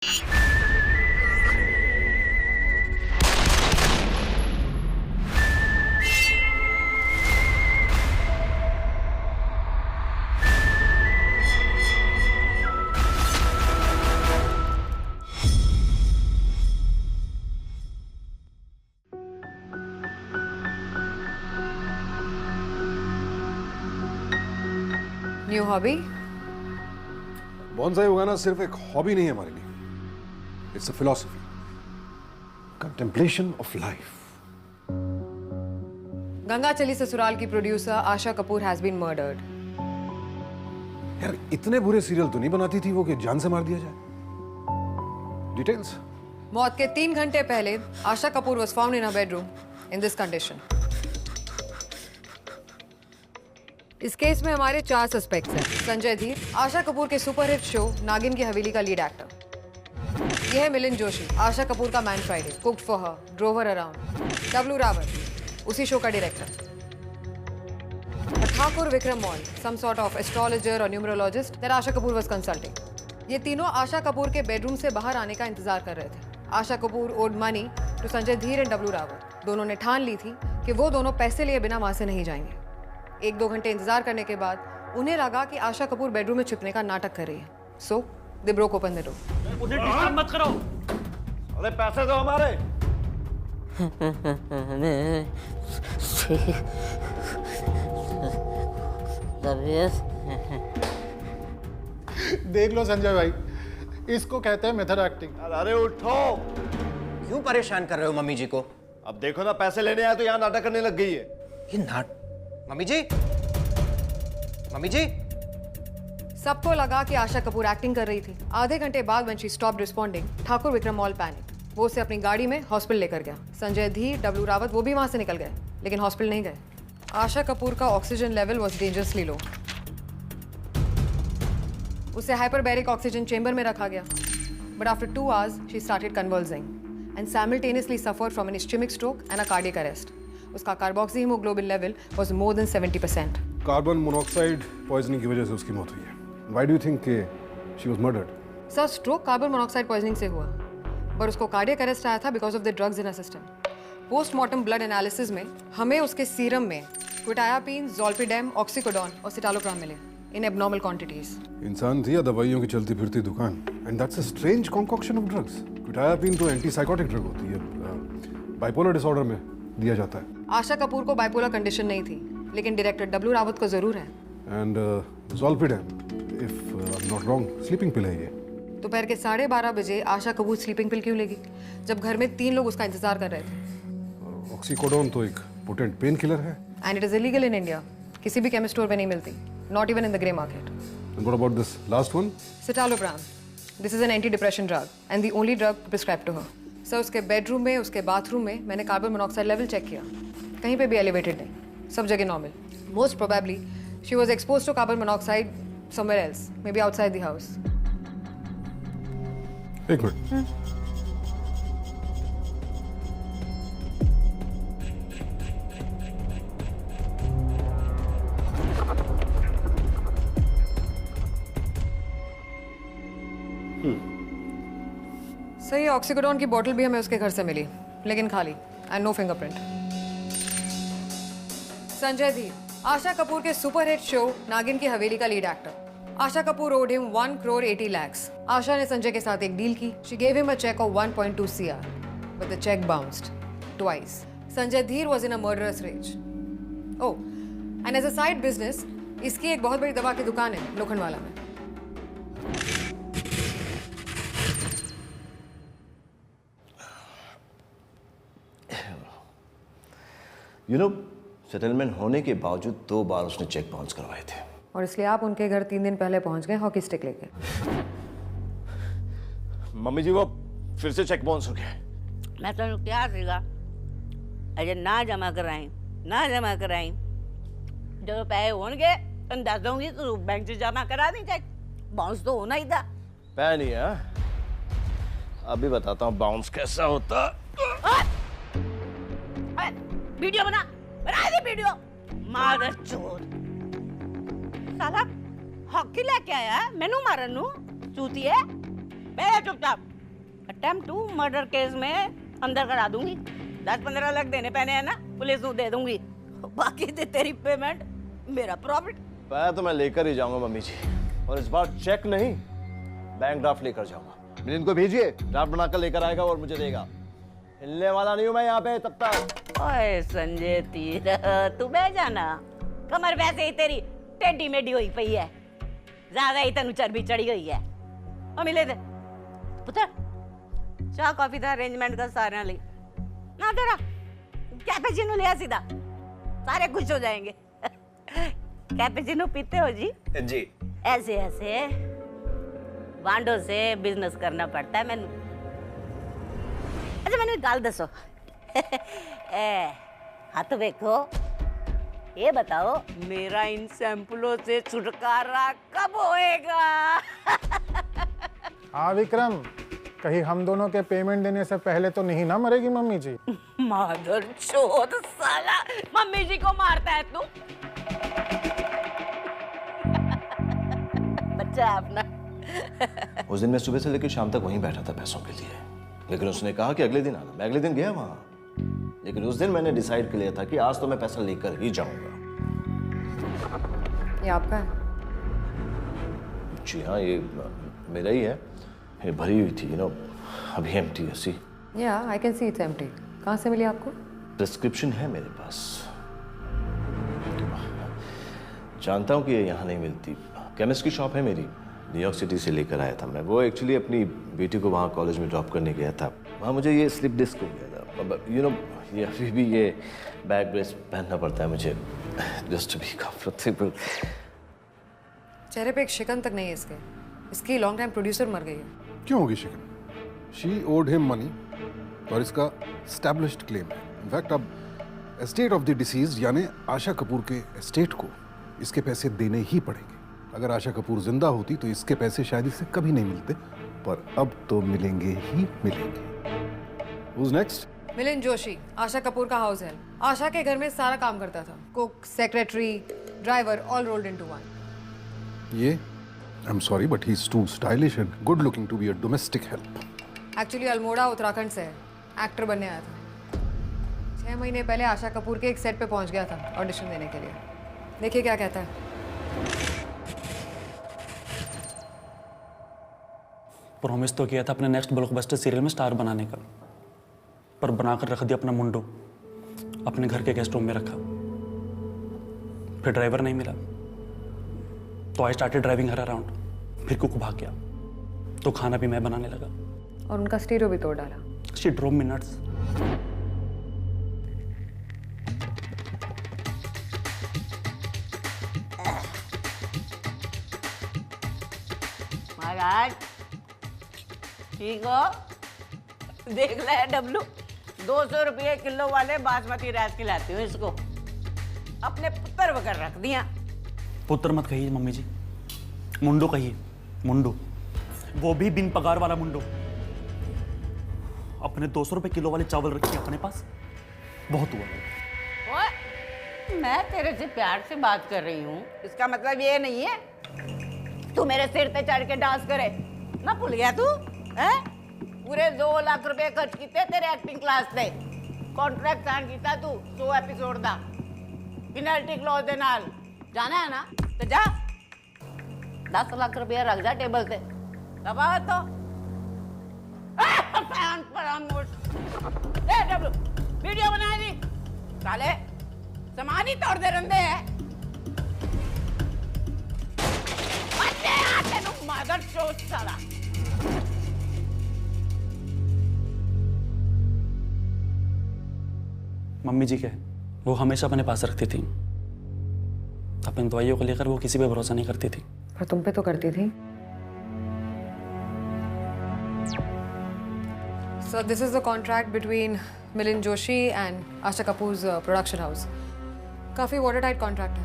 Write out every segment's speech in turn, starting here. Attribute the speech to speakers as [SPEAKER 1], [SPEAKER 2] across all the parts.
[SPEAKER 1] New hobby?
[SPEAKER 2] Bonsai उगाना सिर्फ एक हॉबी नहीं है हमारे लिए, it's a philosophy, contemplation of life.
[SPEAKER 1] Ganga Chali Sasural की producer Asha Kapoor has been murdered.
[SPEAKER 2] यार इतने बुरे सीरियल तो नहीं बनाती थी वो कि जान से मार दिया जाए। डिटेल्स?
[SPEAKER 1] मौत के 3 घंटे पहले Asha Kapoor was found in her bedroom in this condition. इस केस में हमारे 4 सस्पेक्ट्स हैं। संजय धीर, आशा कपूर के सुपरहिट शो नागिन की हवेली का लीड एक्टर। यह है मिलिंद जोशी, आशा कपूर का man Friday, cooked for her, drove her around. W Rawat, उसी शो का director. Thakur Vikram Mall, some sort of astrologer और numerologist that Asha Kapoor was consulting. ये तीनों आशा कपूर के बेडरूम से बाहर आने का इंतजार कर रहे थे। Asha Kapoor owed money to Sanjay Dhir and W Rawat. दोनों ने ठान ली थी कि वो दोनों पैसे लिए बिना वहां से नहीं जाएंगे। 1-2 घंटे इंतजार करने के बाद उन्हें लगा कि आशा कपूर बेडरूम में छिपने का नाटक कर रही है। So they broke open the door.
[SPEAKER 3] उन्हें डिस्टर्ब मत करो। अरे पैसे दो हमारे।
[SPEAKER 4] देख लो संजय भाई, इसको कहते हैं मेथड एक्टिंग।
[SPEAKER 3] अरे उठो।
[SPEAKER 5] क्यों परेशान कर रहे हो मम्मी जी को?
[SPEAKER 3] अब देखो ना, पैसे लेने आए तो यहाँ नाटक करने लग गई है।
[SPEAKER 5] ये मम्मी जी, मम्मी जी।
[SPEAKER 1] सबको लगा कि आशा कपूर एक्टिंग कर रही थी। आधे घंटे बाद when she stopped responding, Thakur Vikram mall panic. वो उसे अपनी गाड़ी में हॉस्पिटल लेकर गया। संजय धीर, डब्लू रावत वो भी वहां से निकल गए, लेकिन हॉस्पिटल नहीं गए। आशा कपूर का oxygen level was dangerously low. उसे हाइपरबैरिक ऑक्सीजन चेंबर में रखा गया। But after 2 hours she started conversing and simultaneously suffered from an ischaemic stroke and a cardiac arrest. उसका carboxy haemoglobin level was more than 70%।
[SPEAKER 2] Carbon monoxide poisoning की वजह से उसकी मौत हुई है। व्हाई डू यू थिंक कि she was murdered?
[SPEAKER 1] Sir, stroke carbon monoxide poisoning से हुआ, पर उसको कार्डियक अरेस्ट आया था because of the drugs in her system. Postmortem blood analysis में हमें उसके सीरम में क्विटायापिन, ज़ोल्पिडेम, ऑक्सीकोडोन और सिटालोप्राम मिले इन एबनॉर्मल क्वांटिटीज।
[SPEAKER 2] इंसान थी या दवाइयों की चलती फिरती दुकान? And that's a strange concoction of drugs. Quetiapine तो एंटीसाइकोटिक ड्रग होती है, बाइपोलर डिसऑर्डर में दिया जाता है।
[SPEAKER 1] आशा कपूर को बाइपोलर कंडीशन नहीं थी, लेकिन डायरेक्टर डब्लू रावत को जरूर है।
[SPEAKER 2] And zolpidem, if I am not wrong, sleeping pill है ये।
[SPEAKER 1] दोपहर के 12:30 बजे आशा कपूर स्लीपिंग पिल क्यों लेगी, जब घर में 3 लोग उसका इंतजार कर रहे थे?
[SPEAKER 2] ऑक्सीकोडोन तो एक पोटेंट पेन किलर है।
[SPEAKER 1] And it is illegal in India. किसी भी केमिस्ट स्टोर में नहीं मिलती, not even in the grey market.
[SPEAKER 2] And what about this last one?
[SPEAKER 1] Citalopram, this is an anti depression drug and the only drug prescribe to her. Sir, उसके bedroom में, उसके bathroom में मैंने carbon monoxide level check किया, कहीं पे भी elevated नहीं, सब जगह normal. Most probably she was exposed to carbon monoxide somewhere else, may be outside the house.
[SPEAKER 2] एक मिनट।
[SPEAKER 1] सर, ये ऑक्सीकोडोन की बोतल भी हमें उसके घर से मिली, लेकिन खाली एंड नो फिंगरप्रिंट। संजय धीर, आशा कपूर के सुपरहिट शो नागिन की हवेली का lead actor. Asha Kapoor owed him 1 crore 80 lakhs। आशा ने संजय के साथ एक डील की। She gave him a check of 1.2 CR, but the check bounced twice. Sanjay धीर was in a murderous rage. Oh, and as a side business, इसकी एक बहुत बड़ी दवा की दुकान है लोखंडवाला में।
[SPEAKER 3] सेटलमेंट होने के बावजूद 2 बार उसने चेक बाउंस करवाए थे।
[SPEAKER 1] और इसलिए आप उनके घर 3 दिन पहले पहुंच गए हॉकी स्टिक लेके।
[SPEAKER 3] मम्मी जी, वो फिर से चेक बाउंस हो गया।
[SPEAKER 6] मैं तो क्या सीगा, अरे ना जमा कराई जो पैसे होंगे तो दस दूंगी, तो बैंक से जमा करा दी, चेक बाउंस तो होना ही था।
[SPEAKER 3] पै नहीं है, अभी बताता हूँ बाउंस कैसा होता।
[SPEAKER 6] वीडियो बना दे वीडियो। मादर चोद साला हॉकी लेके आया, मैनू मारन नू चूती है। बैठ चुपचाप। अटेम्प्ट टू मर्डर केस में अंदर करा दूंगी। 10-15 लाख देने पैने हैं ना, पुलिस को दे दूंगी। बाकी दे तेरी पेमेंट, मेरा प्रॉफिट।
[SPEAKER 3] पैसा तो मैं लेकर ही जाऊंगा मम्मी जी, और इस बार चेक नहीं, बैंक ड्राफ्ट लेकर जाऊंगा। मिलिंद को भेजिए, ड्राफ्ट बनाकर लेकर आएगा और मुझे देगा। हिलने वाला नहीं हूं मैं यहाँ पे तब तक।
[SPEAKER 6] ओए संजय तीर, तू बह जाना। कमर वैसे ही तेरी टेढ़ी मेढ़ी हुई पई है, ज्यादा ही तनु चर्बी चढ़ी हुई है। और मिले थे पुत्र, चाह कॉफी का अरेंजमेंट कर सारे लिए ना, तेरा कैपेचिनो ले आ सीधा, सारे खुश हो जाएंगे। कैपेचिनो पीते हो जी?
[SPEAKER 3] जी।
[SPEAKER 6] ऐसे ऐसे वांडो से बिजनेस करना पड़ता है मैंने। अच्छा मैंने एक गाल दसो। हाँ तो देखो, ये बताओ मेरा इन सैंपलों से छुटकारा कब होएगा?
[SPEAKER 4] हाँ विक्रम, कहीं हम दोनों के पेमेंट देने से पहले तो नहीं ना मरेगी मम्मी जी?
[SPEAKER 6] मादर चोद साला, मम्मी जी को मारता है तू। बच्चा है अपना।
[SPEAKER 3] उस दिन मैं सुबह से लेकर शाम तक वहीं बैठा था पैसों के लिए, लेकिन उसने कहा कि अगले दिन आना। मैं अगले दिन गया वहां, लेकिन उस दिन मैंने डिसाइड कर लिया था कि आज तो मैं पैसा लेकर ही जाऊंगा।
[SPEAKER 1] ये आपका है?
[SPEAKER 3] जी हाँ, ये मेरा ही है। ये भरी हुई थी, अभी एम्प्टी है। सी
[SPEAKER 1] या I can see it's empty. कहाँ से मिली आपको?
[SPEAKER 3] प्रिस्क्रिप्शन है मेरे पास। जानता हूँ कि ये यहाँ नहीं मिलती। केमिस्ट की शॉप है मेरी, न्यूयॉर्क सिटी से लेकर आया था मैं। वो एक्चुअली अपनी बेटी को वहाँ कॉलेज में ड्रॉप करने गया था। वहाँ मुझे ये स्लिप डिस्क हो गया था। ये अभी भी ये बैक ब्रेस पहनना पड़ता है मुझे, जस्ट टू बी कंफर्टेबल।
[SPEAKER 1] चेहरे पे एक शिकन तक नहीं है इसके। इसकी लॉन्ग टाइम प्रोड्यूसर मर गई है।
[SPEAKER 2] क्यों होगी शिकन? शी ओड हिम मनी और इसका स्टैब्लिश्ड क्लेम है। इनफैक्ट अब एस्टेट ऑफ द डिसीज्ड यानी आशा कपूर के एस्टेट को इसके पैसे देने ही पड़ेंगे। अगर आशा कपूर जिंदा होती तो इसके पैसे शायद इसे कभी नहीं मिलते, पर अब तो मिलेंगे ही मिलेंगे। Who's next?
[SPEAKER 1] मिलिंद जोशी, आशा कपूर का हाउस हेल्प। आशा के घर में सारा काम करता था, cook, secretary, driver, all rolled into one.
[SPEAKER 2] ये I am sorry but he is too stylish and good looking to be a domestic help.
[SPEAKER 1] Actually Almora Uttarakhand से है, एक्टर बनने आया था। 6 महीने पहले आशा कपूर के एक सेट पे पहुंच गया था ऑडिशन देने के लिए। देखिए क्या कहता है।
[SPEAKER 7] प्रॉमिस तो किया था अपने नेक्स्ट ब्लॉकबस्टर सीरियल में स्टार बनाने का, पर बनाकर रख दिया अपना मुंडो। अपने घर के गेस्ट रूम में रखा। फिर ड्राइवर नहीं मिला तो I started driving her around. फिर कुक भाग गया तो खाना भी मैं बनाने लगा।
[SPEAKER 1] और उनका स्टीरियो भी तोड़ डाला।
[SPEAKER 7] She drove me nuts.
[SPEAKER 6] महाराज ठीक हो? देख ले डब्लू, 200 रुपये किलो वाले बासमती राइस खिलाती हूँ इसको। अपने पुत्र वगैरह रख दिया।
[SPEAKER 7] पुत्र मत कहिए मम्मी जी, मुंडो कहिए। मुंडो, वो भी बिन पगार वाला मुंडो। अपने 200 रुपए किलो वाले चावल रखिए अपने पास, बहुत हुआ।
[SPEAKER 6] ओए, मैं तेरे से प्यार से बात कर रही हूँ, इसका मतलब ये नहीं है तू मेरे सिर पे चढ़ के डांस करे ना। भूल गया तू हैं? पूरे 2 लाख रुपए खर्च किए तेरे एक्टिंग क्लास से। कॉन्ट्रैक्ट साइन किया तू 100 एपिसोड का पेनल्टी क्लॉज दे नाल। जाना है ना तो जा, 10 लाख रुपया रख जा टेबल से। दबा तो डब्लू वीडियो बना दी। साले सामान ही तोड़ दे रंदे है। मदर चोद साला।
[SPEAKER 7] मम्मी जी के वो हमेशा अपने पास रखती थी। अपनी दवाइयों को लेकर वो किसी पे भरोसा नहीं करती थी।
[SPEAKER 1] पर तुम पे तो करती थी। So this is the contract between Milind Joshi and Asha कपूर's production house. काफी watertight contract है।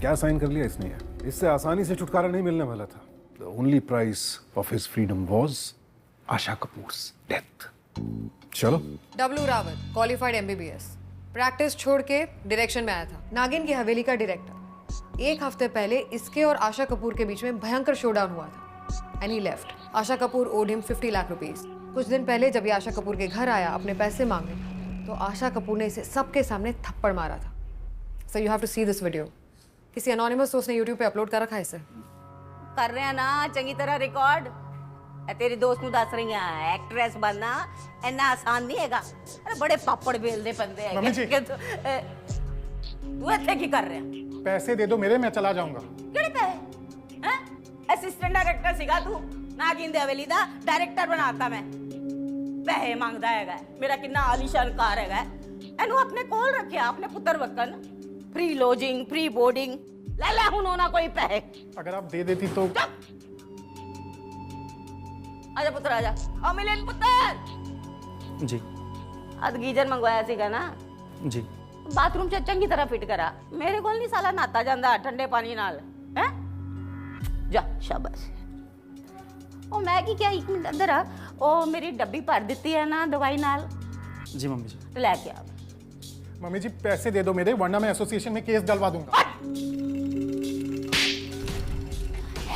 [SPEAKER 2] क्या साइन कर लिया इसने? इससे आसानी से छुटकारा नहीं मिलने वाला था। The only price of his freedom was Asha Kapoor's death. चलो।
[SPEAKER 1] डब्लू रावत, क्वालिफाइड MBBS, प्रैक्टिस छोड़ के डायरेक्शन में आया था। नागिन की हवेली का डायरेक्टर। 1 हफ्ते पहले इसके और आशा कपूर के बीच में भयंकर शोडाउन हुआ था and he left. Asha Kapoor owed him 50 lakh rupees. कुछ दिन पहले जब ये आशा कपूर के घर आया अपने पैसे मांगे तो आशा कपूर ने इसे सबके सामने थप्पड़ मारा था। So you have to see this video. किसी अनोनिमस सोर्स ने यूट्यूब पे अपलोड कर रखा है इसे।
[SPEAKER 6] कर रहे हैं ना चंगी तरह रिकॉर्ड। तेरी दोस्त ਨੂੰ ਦੱਸ ਰਹੀ ਹਾਂ एक्ट्रेस बनना ਇੰਨਾ आसान नहीं हैगा। अरे बड़े पापड़ बेलदे बंदे हैं।
[SPEAKER 4] मम्मी जी।
[SPEAKER 6] तू ਇੱਥੇ ਕੀ ਕਰ ਰਿਹਾ?
[SPEAKER 4] पैसे दे दो मेरे, मैं चला जाऊंगा।
[SPEAKER 6] ਕਿਹੜੇ ਪੈਸੇ? हैं? असिस्टेंट डायरेक्टर ਸੀਗਾ ਤੂੰ, ਨਾ ਕਿੰਦੇ ਹਵੇਲੀ ਦਾ डायरेक्टर बनाता मैं। ਪੈਸੇ ਮੰਗਦਾ ਹੈਗਾ। ਮੇਰਾ ਕਿੰਨਾ ਆਲੀਸ਼ਾਨ ਕਾਰ ਹੈਗਾ। ਇਹਨੂੰ ਆਪਣੇ ਕੋਲ ਰੱਖਿਆ ਆਪਣੇ ਪੁੱਤਰ ਵਕਨ। Free lodging, free boarding. ले ले ਹੁਣ ਉਹਨਾਂ ਕੋਈ ਪੈਸੇ।
[SPEAKER 4] अगर आप दे देती तो।
[SPEAKER 6] आजा पुत्र आजा। और मिलन पुत्र।
[SPEAKER 7] जी
[SPEAKER 6] आज गीजर मंगवाया सीगा ना?
[SPEAKER 7] जी
[SPEAKER 6] बाथरूम च चंगी तरह फिट करा। मेरे कोल नहीं साला नहाता जांदा ठंडे पानी नाल। हैं? जा शाबाश। ओ मैं की क्या 1 मिनट अंदर आ। ओ मेरी डब्बी भर दित्ती है ना दवाई नाल।
[SPEAKER 7] जी मम्मी जी।
[SPEAKER 6] लेके आ।
[SPEAKER 4] मम्मी जी पैसे दे दो मेरे, वरना मैं एसोसिएशन में केस डलवा दूंगा।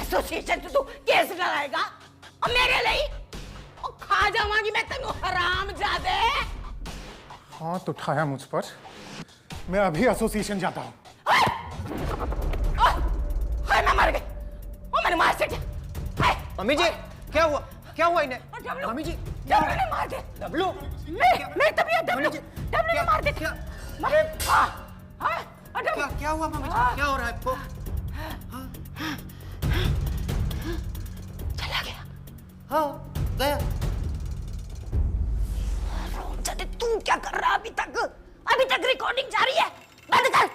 [SPEAKER 6] एसोसिएशन तू केस लगाएगा और मेरे लिए और खा जावांगी मैं तेनू हरामजादे।
[SPEAKER 4] हाथ उठाया मुझ पर, मैं अभी एसोसिएशन जाता हूँ।
[SPEAKER 6] हाय मैं मर गई। ओ मैंने मार से
[SPEAKER 5] मम्मी जी क्या हुआ? क्या हुआ इन्हें? मम्मी जी क्या
[SPEAKER 6] डब्लू ने मार दे।
[SPEAKER 5] डब्लू
[SPEAKER 6] मेरी तबीयत डब्लू डब्लू ने मार दे।
[SPEAKER 5] क्या
[SPEAKER 6] डब्लू
[SPEAKER 5] क्या हुआ मम्मी जी? क्या हो रहा है आपको?
[SPEAKER 6] चला गया।
[SPEAKER 5] हाँ गया।
[SPEAKER 6] रोमजादे तू क्या कर रहा अभी तक? अभी तक रिकॉर्डिंग जारी है। बंद कर।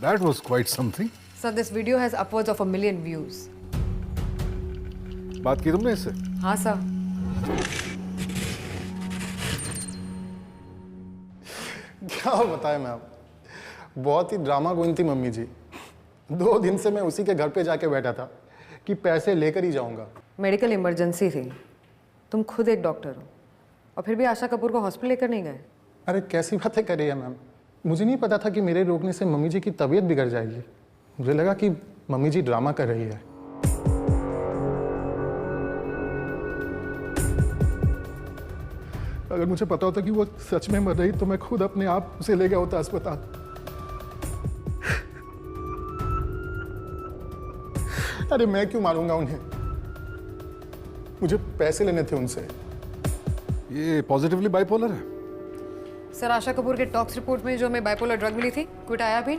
[SPEAKER 2] That was quite something.
[SPEAKER 1] Sir, this video has upwards of 1 million views.
[SPEAKER 2] बात की तुमने इससे?
[SPEAKER 1] हाँ सर।
[SPEAKER 4] क्या बताएं मैं आप, बहुत ही ड्रामा क्वीन थी मम्मी जी। 2 दिन से मैं उसी के घर पे जाके बैठा था कि पैसे लेकर ही जाऊंगा।
[SPEAKER 1] मेडिकल इमरजेंसी थी। तुम खुद एक डॉक्टर हो और फिर भी आशा कपूर को हॉस्पिटल लेकर नहीं गए।
[SPEAKER 4] अरे कैसी बातें कर रही है मैम, मुझे नहीं पता था कि मेरे रोकने से मम्मी जी की तबीयत बिगड़ जाएगी। मुझे लगा कि मम्मी जी ड्रामा कर रही है। अगर मुझे पता होता कि वो सच में मर रही तो मैं खुद अपने आप उसे ले गया होता अस्पताल। अरे मैं क्यों मारूंगा उन्हें, मुझे पैसे लेने थे उनसे।
[SPEAKER 2] ये पॉजिटिवली बाइपोलर है।
[SPEAKER 1] सर आशा कपूर के टॉक्स रिपोर्ट में जो हमें बाइपोलर ड्रग मिली थी क्विटायापिन,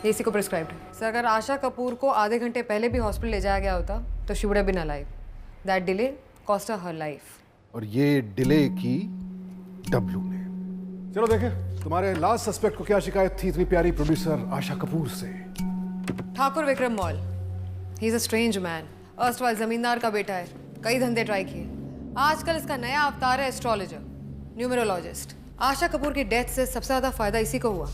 [SPEAKER 1] ये इसी को प्रिस्क्राइब्ड है। सर अगर आशा कपूर को आधे घंटे पहले भी हॉस्पिटल ले जाया गया होता तो she would have been alive. That delay cost her life.
[SPEAKER 2] और ये डिले की डब्लू ने। चलो देखें तुम्हारे लास्ट सस्पेक्ट को क्या शिकायत थी इतनी प्यारी प्रोड्यूसर आशा कपूर से।
[SPEAKER 1] Thakur Vikram mall, he is a strange man. Erstwhile जमींदार का बेटा है, कई धंधे ट्राई किए। आजकल इसका नया अवतार है एस्ट्रोलॉजर, न्यूमरोलॉजिस्ट। आशा कपूर की डेथ से सबसे ज्यादा फायदा इसी को हुआ।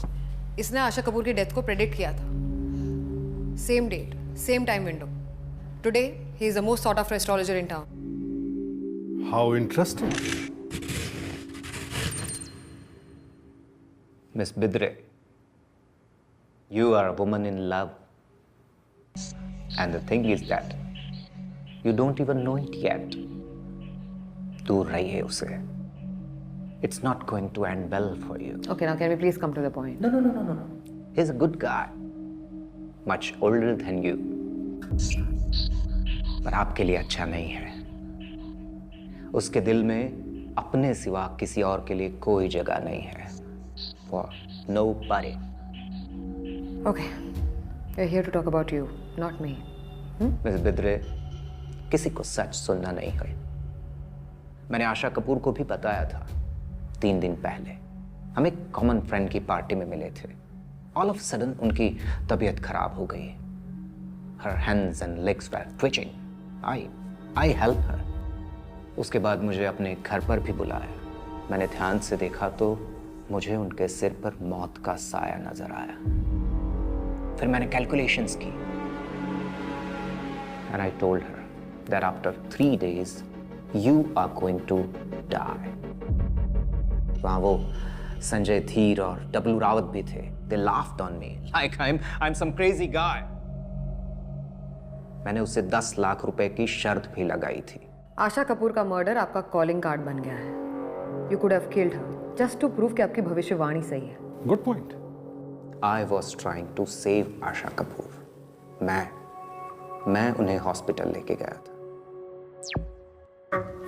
[SPEAKER 1] इसने आशा कपूर की डेथ को प्रेडिक्ट किया था। Same date, same time window. Today he is the most sought after astrologer in town.
[SPEAKER 2] How interesting.
[SPEAKER 8] Miss Bidre, you are a woman in love. And the thing is that you don't even know it yet. दूर रहिए उसे. It's not going to end well for you.
[SPEAKER 1] Okay, now can we please come to the point?
[SPEAKER 8] No. He's a good guy. Much older than you. पर आपके लिए अच्छा नहीं है. उसके दिल में अपने सिवा किसी और के लिए कोई जगह नहीं है. For nobody.
[SPEAKER 1] Okay, we're here to talk about you, not me.
[SPEAKER 8] Miss Bidre, किसी को सच सुनना नहीं है. मैंने आशा कपूर को भी बताया था 3 दिन पहले. हम एक कॉमन फ्रेंड की पार्टी में मिले थे. ऑल ऑफ सडन उनकी तबीयत खराब हो गई. Her hands and legs were twitching. I helped her. उसके बाद मुझे अपने घर पर भी बुलाया. मैंने ध्यान से देखा तो मुझे उनके सिर पर मौत का साया नजर आया. फिर मैंने कैलकुलेशंस की. And I told her that after 3 days you are going to die. वहाँ वो संजय धीर और डब्लू रावत भी थे. They laughed on me like I'm some crazy guy. मैंने उसे 10 लाख रुपए की शर्त भी लगाई थी.
[SPEAKER 1] आशा कपूर का मर्डर आपका कॉलिंग कार्ड बन गया है। You could have killed her just to prove कि आपकी भविष्यवाणी सही है।
[SPEAKER 2] Good point.
[SPEAKER 8] I was trying to save Asha Kapoor. मैं उन्हें हॉस्पिटल लेके गया था।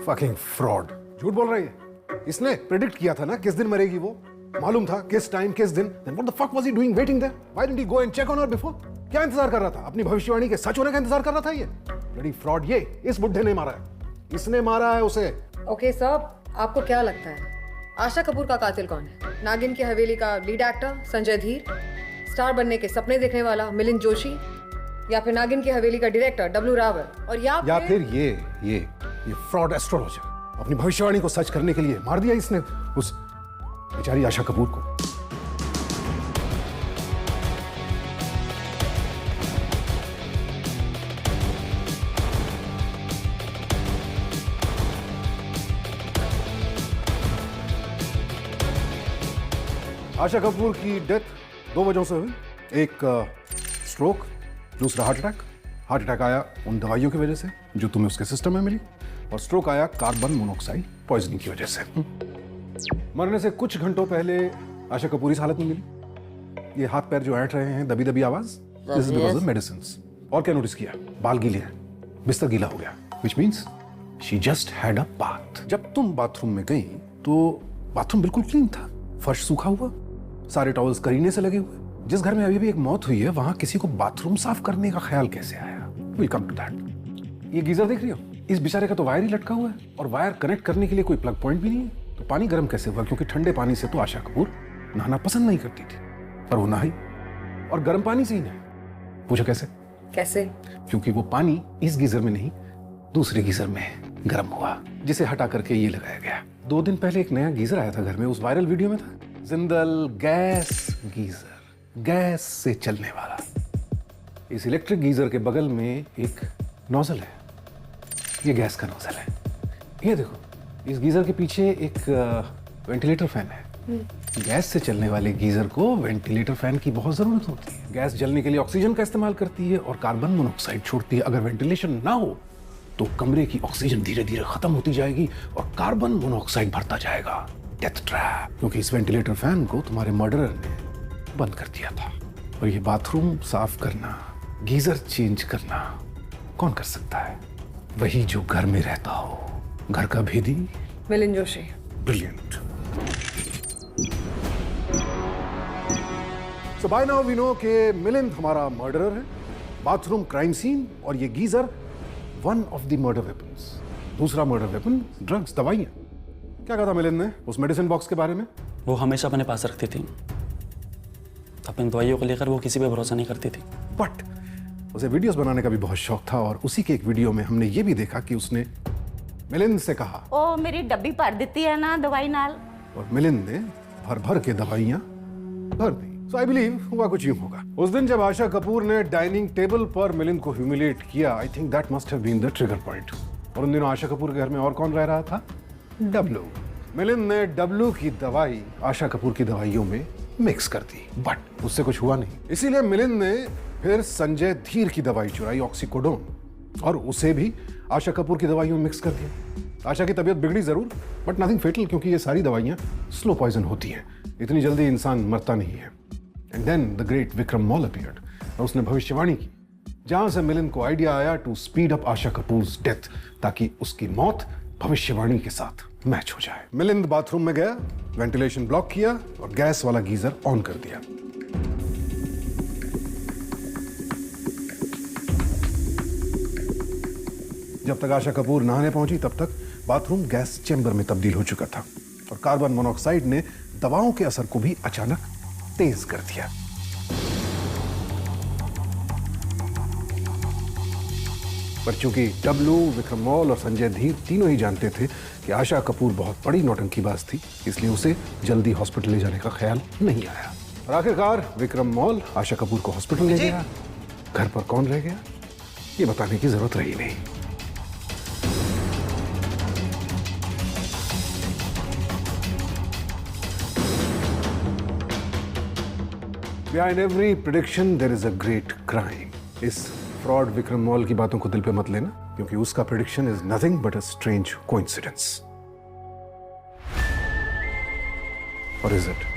[SPEAKER 2] Fucking fraud. झूठ बोल रही है। इसने प्रेडिक्ट किया था ना किस दिन मरेगी वो, मालूम था किस टाइम किस दिन। Then what the fuck was he doing waiting there? Why didn't he go and check on her before? क्या इंतजार कर रहा था? अपनी भविष्यवाणी के सच होने का इंतजार कर रहा था ये? Bloody fraud। ये इस बुड्ढे ने मारा है, इसने मारा है उसे।
[SPEAKER 1] ओके सर, आपको क्या लगता है आशा कपूर का कातिल कौन है? नागिन की हवेली का लीड एक्टर संजय धीर, स्टार बनने के सपने देखने वाला मिलिंद जोशी, या फिर नागिन की हवेली का डायरेक्टर डब्ल्यू रावल, और या
[SPEAKER 2] फिर ये फ्रॉड एस्ट्रोलॉजर अपनी भविष्यवाणी को सच करने के लिए मार दिया इसने उस बेचारी आशा कपूर को। आशा कपूर की डेथ 2 वजहों से हुई। एक स्ट्रोक, दूसरा हार्ट अटैक। हार्ट अटैक आया उन दवाइयों की वजह से जो तुम्हें उसके सिस्टम में मिली, और स्ट्रोक आया कार्बन मोनोऑक्साइड पॉइजनिंग की वजह से। मरने से कुछ घंटों पहले आशा कपूर इस हालत में मिली। ये हाथ पैर जो ऐंठ रहे हैं, दबी दबी आवाज, this is because of medicines. और क्या नोटिस किया? बाल गीले हैं, बिस्तर गीला हो गया, which means she just had a bath. जब तुम बाथरूम में गई तो बाथरूम बिल्कुल क्लीन था, फर्श सूखा हुआ, सारे टॉवल्स करीने से लगे हुए। जिस घर में अभी भी एक मौत हुई है, वहां किसी को बाथरूम साफ करने का ख्याल कैसे आया? Will come to that. ये गीजर देख रही हो, इस बेचारे का तो वायर ही लटका हुआ है, और वायर कनेक्ट करने के लिए कोई प्लग पॉइंट भी नहीं है। तो पानी गर्म कैसे हुआ? क्योंकि ठंडे पानी से तो आशा कपूर नहाना पसंद नहीं करती थी, पर वो नहाई, और गर्म पानी से ही नहाई। पूछो कैसे?
[SPEAKER 1] कैसे?
[SPEAKER 2] क्योंकि वो पानी इस गीजर में नहीं, दूसरे गीजर में गर्म हुआ, जिसे हटा करके ये लगाया गया। 2 दिन पहले एक नया गीजर आया था घर में, उस वायरल वीडियो में था जिंदल गैस गीजर, गैस से चलने वाला। इस इलेक्ट्रिक गीजर के बगल में एक नोजल है, ये गैस का नोजल है। ये देखो, इस गीजर के पीछे एक वेंटिलेटर फैन है। गैस से चलने वाले गीजर को वेंटिलेटर फैन की बहुत जरूरत होती है। गैस जलने के लिए ऑक्सीजन का इस्तेमाल करती है और कार्बन मोनोऑक्साइड छोड़ती है। अगर वेंटिलेशन ना हो तो कमरे की ऑक्सीजन धीरे धीरे खत्म होती जाएगी और कार्बन मोनोऑक्साइड भरता जाएगा। Death trap. क्योंकि इस वेंटिलेटर फैन को तुम्हारे मर्डरर ने बंद कर दिया था। और ये बाथरूम साफ करना, गीजर चेंज करना कौन कर सकता है? वही जो घर में रहता हो, घर का भेदी
[SPEAKER 1] Milind Joshi.
[SPEAKER 2] Brilliant. So by now we know कि मिलिंद हमारा मर्डरर है, बाथरूम क्राइम सीन, और ये geyser one of the murder weapons. दूसरा मर्डर वेपन ड्रग्स, दवाइयां। क्या कहा था मिलिंद ने उस मेडिसिन बॉक्स के बारे में?
[SPEAKER 7] वो हमेशा अपने पास रखती थी। अपनी दवाइयों को लेकर वो किसी पे भरोसा नहीं करती थी।
[SPEAKER 2] बट उसे वीडियोस बनाने का भी बहुत शौक था, और उसी के एक वीडियो में हमने ये भी देखा कि उसने मिलिंद से कहा,
[SPEAKER 6] ओ मेरी डब्बी भर देती है ना दवाई नाल,
[SPEAKER 2] और मिलिंद ने भर भर के दवाइयां भर दी। सो आई बिलीव हुआ कुछ यूं होगा। उस दिन जब आशा कपूर ने डाइनिंग टेबल पर मिलिंद को ह्यूमिलेट किया, I think that must have been the trigger point. और उन दिनों आशा कपूर के घर में और कौन रह रहा था? डब्लू। मिलिंद ने डब्लू की दवाई आशा कपूर की दवाइयों में मिक्स कर दी, बट उससे कुछ हुआ नहीं। इसीलिए मिलिंद ने फिर संजय धीर की दवाई चुराई, ऑक्सीकोडोन, और उसे भी आशा कपूर की दवाइयों में मिक्स कर दिया। आशा की तबीयत बिगड़ी जरूर, बट नथिंग फेटल, क्योंकि ये सारी दवाइयां स्लो पॉइजन होती हैं। इतनी जल्दी इंसान मरता नहीं है। And then the great Vikram Mall appeared, और उसने भविष्यवाणी की, जहां से मिलिंद को आइडिया आया to speed up Asha Kapoor's death, ताकि उसकी मौत भविष्यवाणी के साथ मैच हो जाए। मिलिंद बाथरूम में गया, वेंटिलेशन ब्लॉक किया और गैस वाला गीजर ऑन कर दिया। जब तक आशा कपूर नहाने पहुंची, तब तक बाथरूम गैस चेंबर में तब्दील हो चुका था, और कार्बन मोनोऑक्साइड ने दवाओं के असर को भी अचानक तेज कर दिया। पर चूंकि डब्लू, विक्रम मॉल और संजय धीर तीनों ही जानते थे कि आशा कपूर बहुत बड़ी नौटंकीबाज थी, इसलिए उसे जल्दी हॉस्पिटल ले जाने का ख्याल नहीं आया। और आखिरकार विक्रम मॉल आशा कपूर को हॉस्पिटल ले गया। घर पर कौन रह गया, ये बताने की जरूरत रही नहीं। Behind every prediction there is a great crime. इस फ्रॉड विक्रम मॉल की बातों को दिल पे मत लेना, क्योंकि उसका prediction is nothing but a strange coincidence. और इज इट?